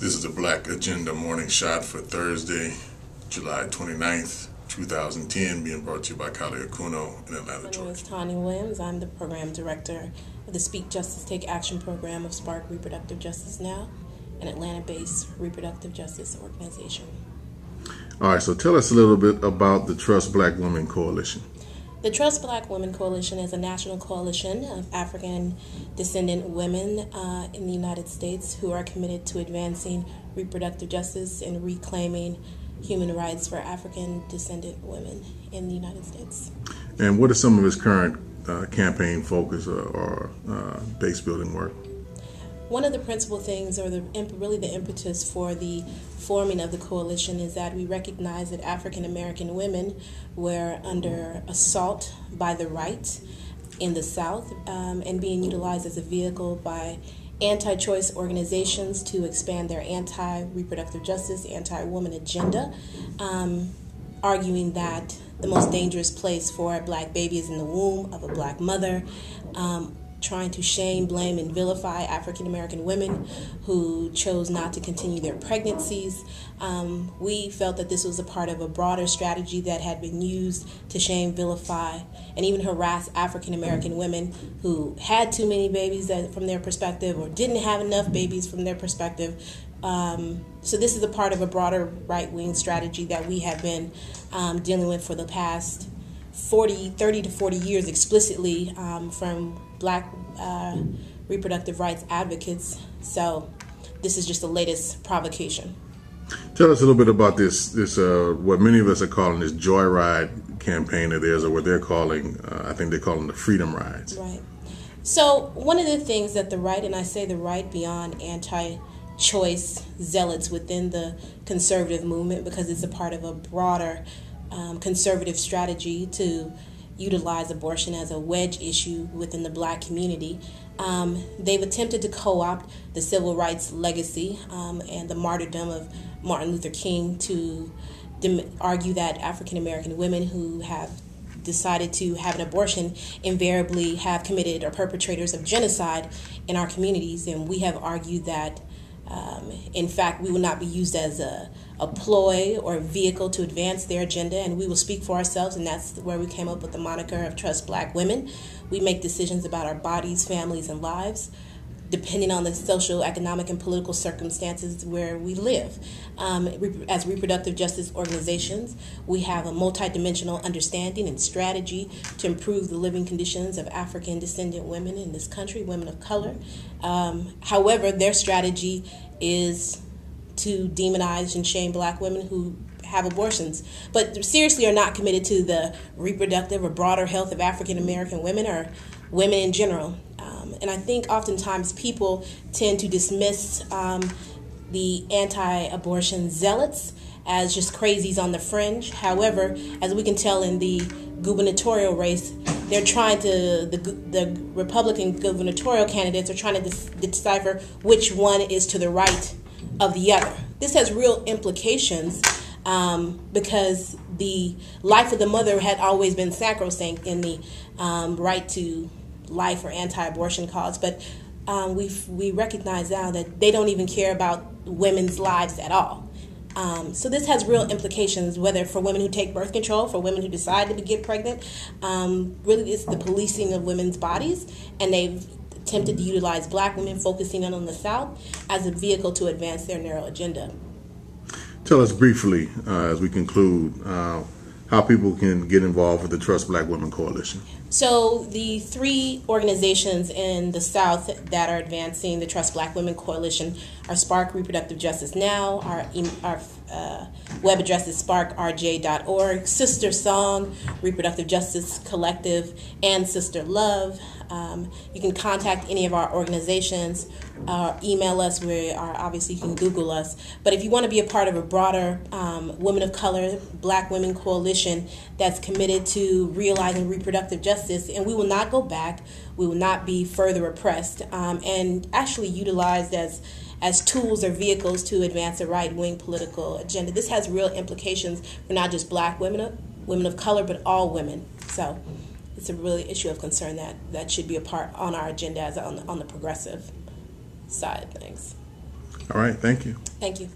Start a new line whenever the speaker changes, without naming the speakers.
This is the Black Agenda Morning Shot for Thursday, July 29th, 2010, being brought to you by Kali Akuno in Atlanta, Georgia.
My name is Tanya Williams. I'm the program director of the Speak Justice Take Action program of Spark Reproductive Justice Now, an Atlanta-based reproductive justice organization.
All right, so tell us a little bit about the Trust Black Women Coalition.
The Trust Black Women Coalition is a national coalition of African descendant women in the United States who are committed to advancing reproductive justice and reclaiming human rights for African descendant women in the United States.
And what is some of its current campaign focus or base building work?
One of the principal things, or really the impetus for the forming of the coalition, is that we recognize that African American women were under assault by the right in the South and being utilized as a vehicle by anti-choice organizations to expand their anti-reproductive justice, anti-woman agenda, arguing that the most dangerous place for a black baby is in the womb of a black mother, trying to shame, blame, and vilify African American women who chose not to continue their pregnancies. We felt that this was a part of a broader strategy that had been used to shame, vilify, and even harass African American women who had too many babies from their perspective or didn't have enough babies from their perspective. So this is a part of a broader right-wing strategy that we have been dealing with for the past 30 to 40 years explicitly from black reproductive rights advocates. So this is just the latest provocation.
Tell us a little bit about this what many of us are calling this joyride campaign of theirs, or what they're calling, I think they call them the Freedom Rides.
Right. So one of the things that the right, and I say the right beyond anti-choice zealots within the conservative movement, because it's a part of a broader conservative strategy to utilize abortion as a wedge issue within the black community. They've attempted to co-opt the civil rights legacy and the martyrdom of Martin Luther King to argue that African American women who have decided to have an abortion invariably have committed or perpetrators of genocide in our communities. And we have argued that in fact, we will not be used as a ploy or a vehicle to advance their agenda, and we will speak for ourselves, and that's where we came up with the moniker of Trust Black Women. We make decisions about our bodies, families, and lives, depending on the social, economic, and political circumstances where we live. As reproductive justice organizations, we have a multidimensional understanding and strategy to improve the living conditions of African descendant women in this country, women of color. However, their strategy is to demonize and shame black women who have abortions, but seriously are not committed to the reproductive or broader health of African American women or women in general. And I think oftentimes people tend to dismiss the anti-abortion zealots as just crazies on the fringe. However, as we can tell in the gubernatorial race, they're trying to, the Republican gubernatorial candidates are trying to decipher which one is to the right of the other. This has real implications because the life of the mother had always been sacrosanct in the right to life or anti-abortion cause, but we recognize now that they don't even care about women's lives at all. So this has real implications, whether for women who take birth control, for women who decide to get pregnant. Really, it's the policing of women's bodies, and they've attempted to utilize black women, focusing on the South, as a vehicle to advance their narrow agenda.
Tell us briefly, as we conclude, how people can get involved with the Trust Black Women Coalition.
So the three organizations in the South that are advancing the Trust Black Women Coalition are Spark Reproductive Justice Now, our web address is sparkrj.org, Sister Song, Reproductive Justice Collective, and Sister Love. You can contact any of our organizations, email us. Obviously you can Google us. But if you want to be a part of a broader women of color, black women coalition that's committed to realizing reproductive justice, and we will not go back, we will not be further oppressed, and actually utilized as tools or vehicles to advance a right-wing political agenda. This has real implications for not just black women, women of color, but all women. So it's a really issue of concern that should be a part on our agenda as on the progressive side of things.
All right. Thank you.
Thank you.